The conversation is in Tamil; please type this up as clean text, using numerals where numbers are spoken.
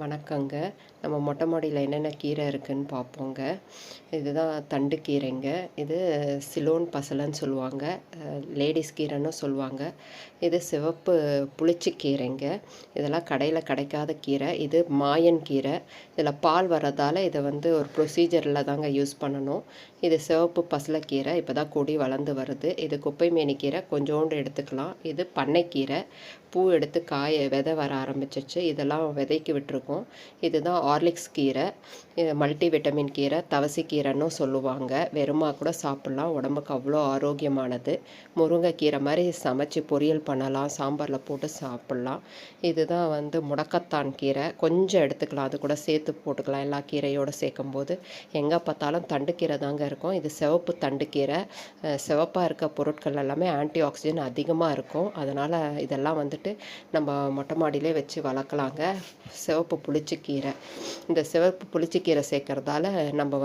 வணக்கங்க. நம்ம மொட்டை மாடியில என்னென்ன கீரை இருக்குன்னு பார்ப்போங்க. இதுதான் தண்டு கீரைங்க. இது சிலோன் பசலைன்னு சொல்லுவாங்க. லேடீஸ் கீரைன்னு சொல்லுவாங்க. இது சிவப்பு புளிச்சக்கீரைங்க. இதெல்லாம் கடையில் கிடைக்காத கீரை. இது மாயன் கீரை. இதில் பால் வர்றதால இதை ஒரு ப்ரொசீஜரில் தாங்க யூஸ் பண்ணணும். இது சிவப்பு பசலைக்கீரை. இப்போ தான் கொடி வளர்ந்து வருது. இது குப்பை மேனி கீரை, கொஞ்சோண்டு எடுத்துக்கலாம். இது பண்ணைக்கீரை. பூ எடுத்து விதை வர ஆரம்பிச்சிச்சு. இதெல்லாம் விதைக்கு விட்டுருக்கோம். இதுதான் ஹார்லிக்ஸ் கீரை. இது மல்டி விட்டமின் கீரை, தவசிக்கீரைன்னு சொல்லுவாங்க. வெறுமா கூட சாப்பிட்லாம், உடம்புக்கு அவ்வளோ ஆரோக்கியமானது. முருங்கைக்கீரை மாதிரி சமைச்சு பொரியல் பண்ணலாம், சாம்பாரில் போட்டு சாப்பிட்லாம். இதுதான் முடக்கத்தான் கீரை. கொஞ்சம் எடுத்துக்கலாம், அது கூட சேர்த்து போட்டுக்கலாம். எல்லா கீரையோடு சேர்க்கும்போது எங்கே பார்த்தாலும் தண்டுக்கீரை தாங்க இருக்கும். இது சிவப்பு தண்டுக்கீரை. சிவப்பாக இருக்க பொருட்கள் எல்லாமே ஆன்டி ஆக்சிஜன் அதிகமாக இருக்கும். அதனால் இதெல்லாம் நம்ம மொட்டை மாடியிலே வச்சு வளர்க்கலாங்க. சிவப்பு புளிச்சக்கீரை. இந்த சிவப்பு புளிச்சக்கீரை சேர்க்கறதால நம்ம